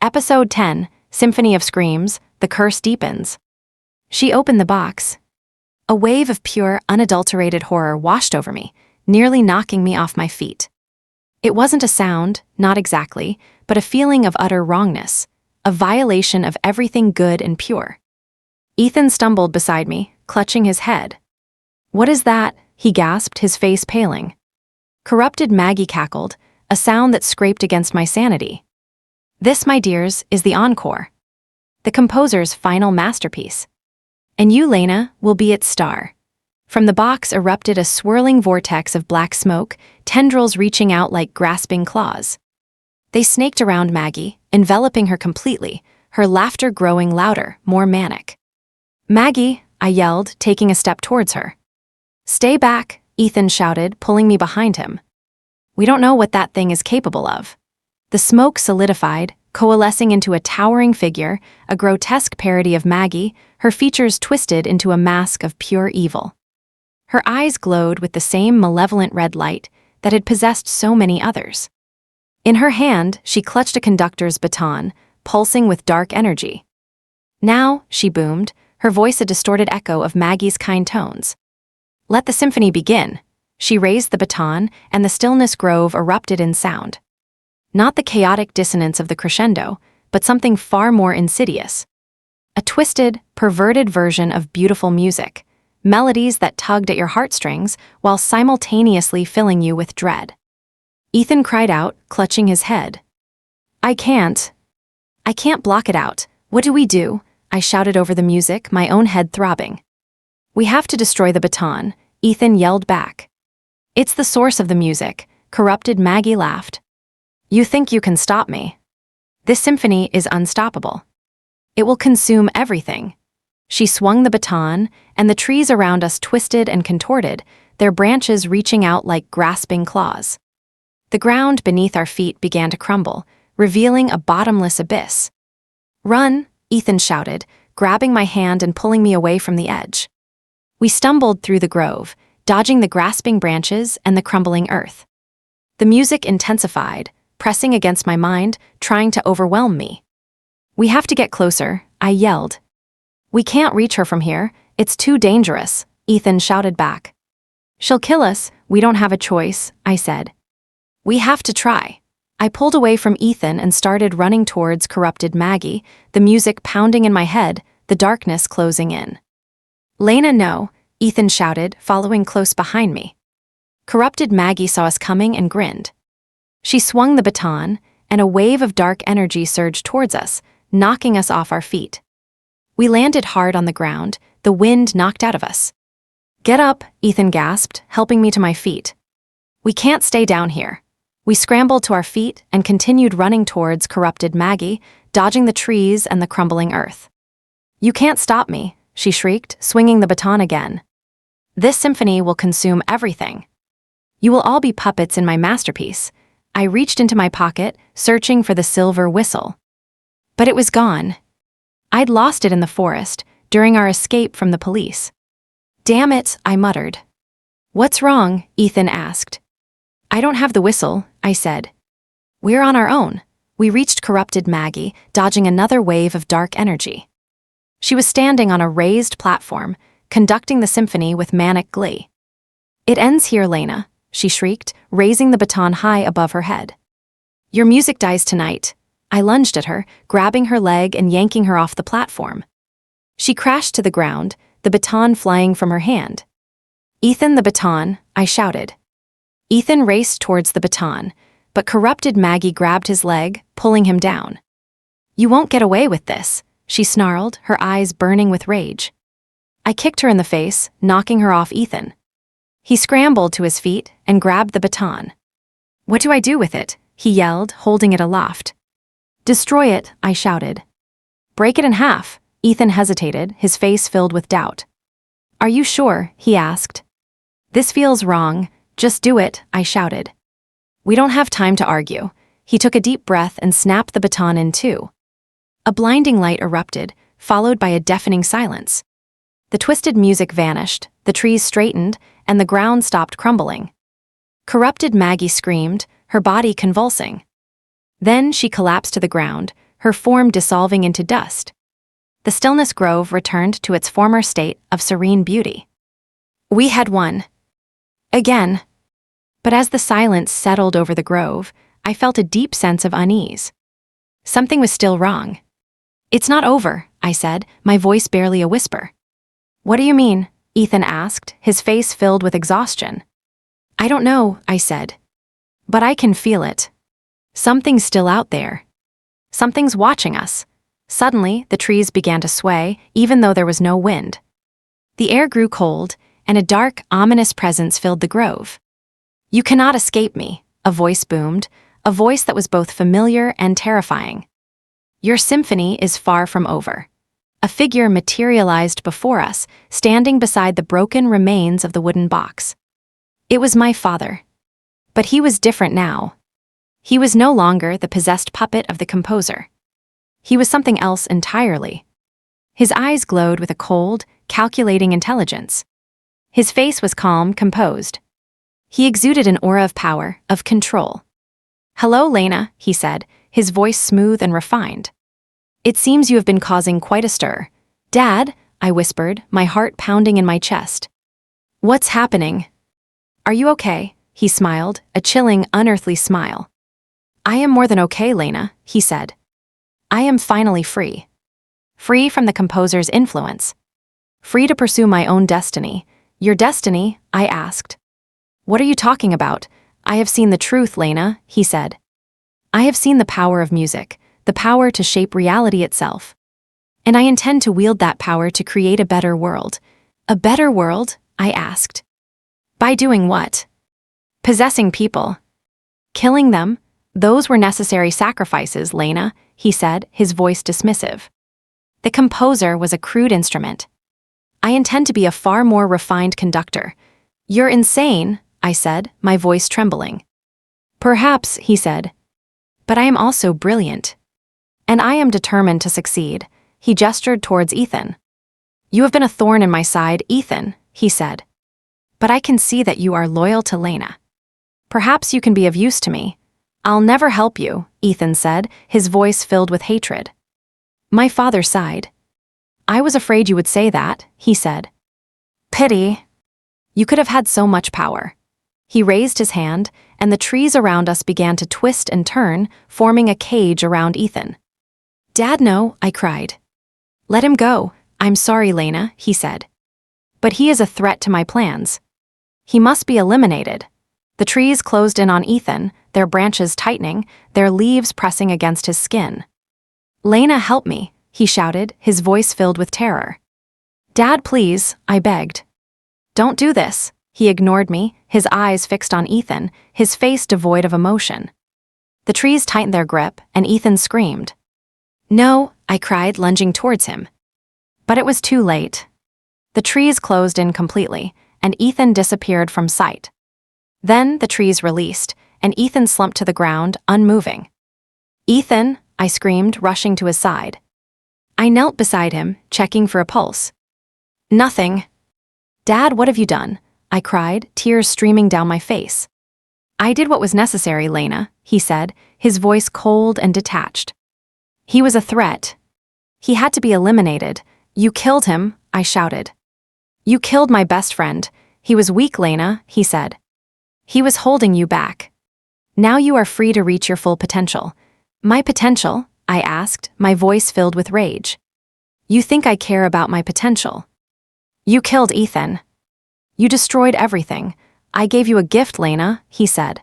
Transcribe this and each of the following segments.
Episode 10, Symphony of Screams, The Curse Deepens. She opened the box. A wave of pure, unadulterated horror washed over me, nearly knocking me off my feet. It wasn't a sound, not exactly, but a feeling of utter wrongness, a violation of everything good and pure. Ethan stumbled beside me, clutching his head. "What is that?" he gasped, his face paling. Corrupted Maggie cackled, a sound that scraped against my sanity. This, my dears, is the encore. The composer's final masterpiece. And you, Lena, will be its star. From the box erupted a swirling vortex of black smoke, tendrils reaching out like grasping claws. They snaked around Maggie, enveloping her completely, her laughter growing louder, more manic. "Maggie," I yelled, taking a step towards her. "Stay back," Ethan shouted, pulling me behind him. "We don't know what that thing is capable of." The smoke solidified, coalescing into a towering figure, a grotesque parody of Maggie, her features twisted into a mask of pure evil. Her eyes glowed with the same malevolent red light that had possessed so many others. In her hand, she clutched a conductor's baton, pulsing with dark energy. "Now," she boomed, her voice a distorted echo of Maggie's kind tones. "Let the symphony begin." She raised the baton, and the stillness grove erupted in sound. Not the chaotic dissonance of the crescendo, but something far more insidious. A twisted, perverted version of beautiful music, melodies that tugged at your heartstrings while simultaneously filling you with dread. Ethan cried out, clutching his head. I can't block it out. What do we do?" I shouted over the music, my own head throbbing. "We have to destroy the baton," Ethan yelled back. "It's the source of the music," corrupted Maggie laughed. "You think you can stop me? This symphony is unstoppable. It will consume everything." She swung the baton, and the trees around us twisted and contorted, their branches reaching out like grasping claws. The ground beneath our feet began to crumble, revealing a bottomless abyss. "Run!" Ethan shouted, grabbing my hand and pulling me away from the edge. We stumbled through the grove, dodging the grasping branches and the crumbling earth. The music intensified, pressing against my mind, trying to overwhelm me. "We have to get closer," I yelled. "We can't reach her from here, it's too dangerous," Ethan shouted back. "She'll kill us, we don't have a choice," I said. "We have to try." I pulled away from Ethan and started running towards corrupted Maggie, the music pounding in my head, the darkness closing in. "Lena, no," Ethan shouted, following close behind me. Corrupted Maggie saw us coming and grinned. She swung the baton, and a wave of dark energy surged towards us, knocking us off our feet. We landed hard on the ground, the wind knocked out of us. "Get up," Ethan gasped, helping me to my feet. "We can't stay down here." We scrambled to our feet and continued running towards corrupted Maggie, dodging the trees and the crumbling earth. "You can't stop me," she shrieked, swinging the baton again. "This symphony will consume everything. You will all be puppets in my masterpiece." I reached into my pocket, searching for the silver whistle. But it was gone. I'd lost it in the forest, during our escape from the police. "Damn it," I muttered. "What's wrong?" Ethan asked. "I don't have the whistle," I said. "We're on our own." We reached corrupted Maggie, dodging another wave of dark energy. She was standing on a raised platform, conducting the symphony with manic glee. "It ends here, Lena," she shrieked, raising the baton high above her head. "Your music dies tonight." I lunged at her, grabbing her leg and yanking her off the platform. She crashed to the ground, the baton flying from her hand. "Ethan, the baton," I shouted. Ethan raced towards the baton, but corrupted Maggie grabbed his leg, pulling him down. "You won't get away with this," she snarled, her eyes burning with rage. I kicked her in the face, knocking her off Ethan. He scrambled to his feet and grabbed the baton. "What do I do with it?" he yelled, holding it aloft. "Destroy it," I shouted. "Break it in half." Ethan hesitated, his face filled with doubt. "Are you sure?" he asked. "This feels wrong. Just do it," I shouted. "We don't have time to argue." He took a deep breath and snapped the baton in two. A blinding light erupted, followed by a deafening silence. The twisted music vanished, the trees straightened, and the ground stopped crumbling. Corrupted Maggie screamed, her body convulsing. Then she collapsed to the ground, her form dissolving into dust. The stillness grove returned to its former state of serene beauty. We had won. Again. But as the silence settled over the grove, I felt a deep sense of unease. Something was still wrong. It's not over, I said, my voice barely a whisper. What do you mean? Ethan asked, his face filled with exhaustion. I don't know, I said. But I can feel it. Something's still out there. Something's watching us. Suddenly, the trees began to sway, even though there was no wind. The air grew cold, and a dark, ominous presence filled the grove. You cannot escape me, a voice boomed, a voice that was both familiar and terrifying. Your symphony is far from over. A figure materialized before us, standing beside the broken remains of the wooden box. It was my father. But he was different now. He was no longer the possessed puppet of the composer. He was something else entirely. His eyes glowed with a cold, calculating intelligence. His face was calm, composed. He exuded an aura of power, of control. Hello, Lena, he said, his voice smooth and refined. It seems you have been causing quite a stir. Dad, I whispered, my heart pounding in my chest. What's happening? Are you okay? He smiled, a chilling, unearthly smile. I am more than okay, Lena, he said. I am finally free. Free from the composer's influence. Free to pursue my own destiny. Your destiny? I asked. What are you talking about? I have seen the truth, Lena, he said. I have seen the power of music, the power to shape reality itself. And I intend to wield that power to create a better world. A better world? I asked. By doing what? Possessing people. Killing them? Those were necessary sacrifices, Lena, he said, his voice dismissive. The composer was a crude instrument. I intend to be a far more refined conductor. You're insane, I said, my voice trembling. Perhaps, he said. But I am also brilliant. And I am determined to succeed. He gestured towards Ethan. You have been a thorn in my side, Ethan, he said. But I can see that you are loyal to Lena. Perhaps you can be of use to me. I'll never help you, Ethan said, his voice filled with hatred. My father sighed. I was afraid you would say that, he said. Pity. You could have had so much power. He raised his hand, and the trees around us began to twist and turn, forming a cage around Ethan. Dad, no, I cried. Let him go. I'm sorry, Lena, he said. But he is a threat to my plans. He must be eliminated. The trees closed in on Ethan, their branches tightening, their leaves pressing against his skin. Lena, help me, he shouted, his voice filled with terror. Dad, please, I begged. Don't do this. He ignored me, his eyes fixed on Ethan, his face devoid of emotion. The trees tightened their grip, and Ethan screamed. No, I cried, lunging towards him. But it was too late. The trees closed in completely, and Ethan disappeared from sight. Then the trees released, and Ethan slumped to the ground, unmoving. Ethan, I screamed, rushing to his side. I knelt beside him, checking for a pulse. Nothing. Dad, what have you done? I cried, tears streaming down my face. I did what was necessary, Lena, he said, his voice cold and detached. He was a threat. He had to be eliminated. You killed him, I shouted. You killed my best friend. He was weak, Lena, he said. He was holding you back. Now you are free to reach your full potential. My potential? I asked, my voice filled with rage. You think I care about my potential? You killed Ethan. You destroyed everything. I gave you a gift, Lena, he said.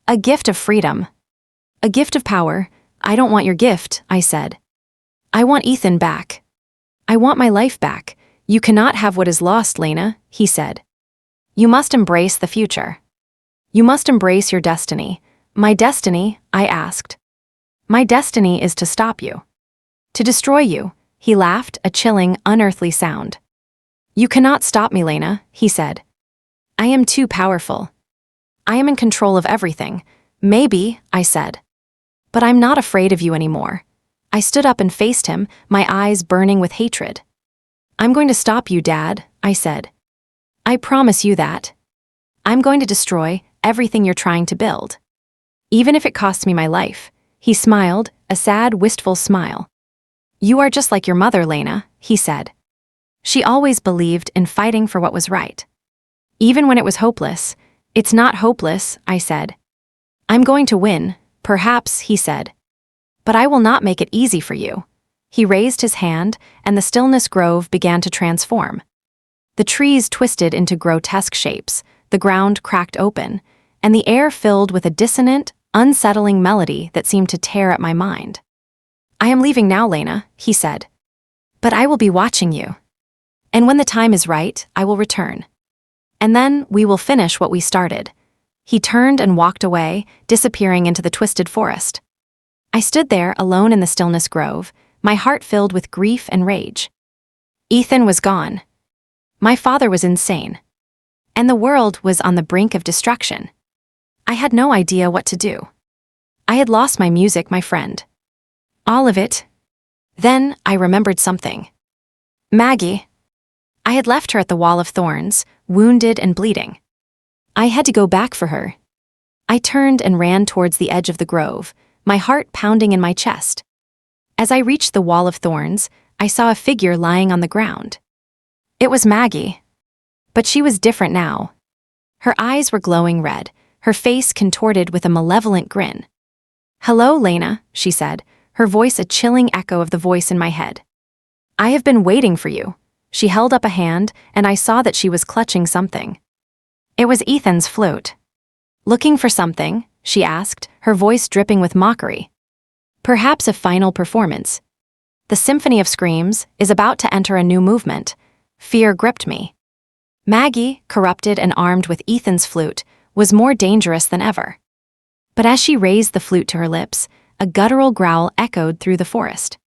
A gift of freedom. A gift of power. I don't want your gift, I said. I want Ethan back. I want my life back. You cannot have what is lost, Lena, he said. You must embrace the future. You must embrace your destiny. My destiny? I asked. My destiny is to stop you. To destroy you, he laughed, a chilling, unearthly sound. You cannot stop me, Lena, he said. I am too powerful. I am in control of everything. Maybe, I said. But I'm not afraid of you anymore. I stood up and faced him, my eyes burning with hatred. I'm going to stop you, Dad, I said. I promise you that. I'm going to destroy everything you're trying to build. Even if it costs me my life. He smiled, a sad, wistful smile. "You are just like your mother, Lena," he said. She always believed in fighting for what was right. Even when it was hopeless. "It's not hopeless," I said. "I'm going to win, perhaps," he said. "But I will not make it easy for you." He raised his hand, and the stillness grove began to transform. The trees twisted into grotesque shapes, the ground cracked open, and the air filled with a dissonant, unsettling melody that seemed to tear at my mind. "I am leaving now, Lena," he said. "But I will be watching you. And when the time is right, I will return. And then we will finish what we started." He turned and walked away, disappearing into the twisted forest. I stood there alone in the stillness grove, my heart filled with grief and rage. Ethan was gone. My father was insane. And the world was on the brink of destruction. I had no idea what to do. I had lost my music, my friend. All of it. Then I remembered something. Maggie. I had left her at the wall of thorns, wounded and bleeding. I had to go back for her. I turned and ran towards the edge of the grove, my heart pounding in my chest. As I reached the wall of thorns, I saw a figure lying on the ground. It was Maggie. But she was different now. Her eyes were glowing red, her face contorted with a malevolent grin. "Hello, Lena," she said, her voice a chilling echo of the voice in my head. "I have been waiting for you." She held up a hand, and I saw that she was clutching something. It was Ethan's flute. "Looking for something?" she asked, her voice dripping with mockery. "Perhaps a final performance. The Symphony of Screams is about to enter a new movement." Fear gripped me. Maggie, corrupted and armed with Ethan's flute, was more dangerous than ever. But as she raised the flute to her lips, a guttural growl echoed through the forest.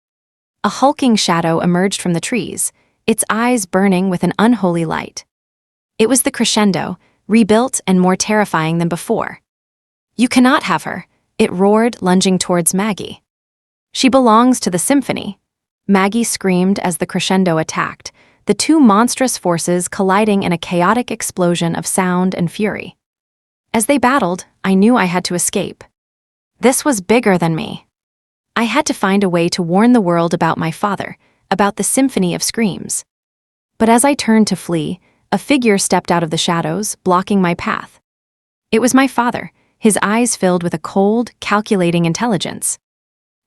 A hulking shadow emerged from the trees, its eyes burning with an unholy light. It was the crescendo, rebuilt and more terrifying than before. "You cannot have her," it roared, lunging towards Maggie. "She belongs to the symphony." Maggie screamed as the crescendo attacked, the two monstrous forces colliding in a chaotic explosion of sound and fury. As they battled, I knew I had to escape. This was bigger than me. I had to find a way to warn the world about my father, about the Symphony of Screams. But as I turned to flee, a figure stepped out of the shadows, blocking my path. It was my father, his eyes filled with a cold, calculating intelligence.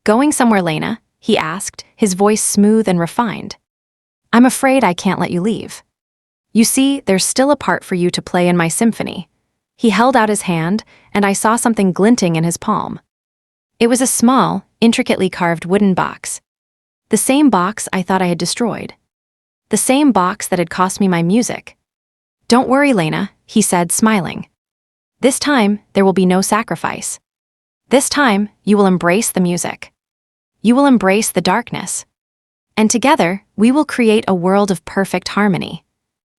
"Going somewhere, Lena?" he asked, his voice smooth and refined. "I'm afraid I can't let you leave. You see, there's still a part for you to play in my symphony." He held out his hand, and I saw something glinting in his palm. It was a small, intricately carved wooden box. The same box I thought I had destroyed. The same box that had cost me my music. "Don't worry, Lena," he said, smiling. "This time, there will be no sacrifice. This time, you will embrace the music. You will embrace the darkness. And together, we will create a world of perfect harmony."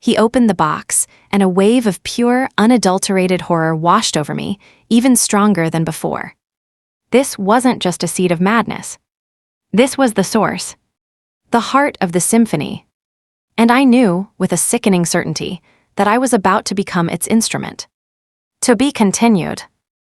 He opened the box, and a wave of pure, unadulterated horror washed over me, even stronger than before. This wasn't just a seed of madness. This was the source, the heart of the symphony. And I knew, with a sickening certainty, that I was about to become its instrument. To be continued.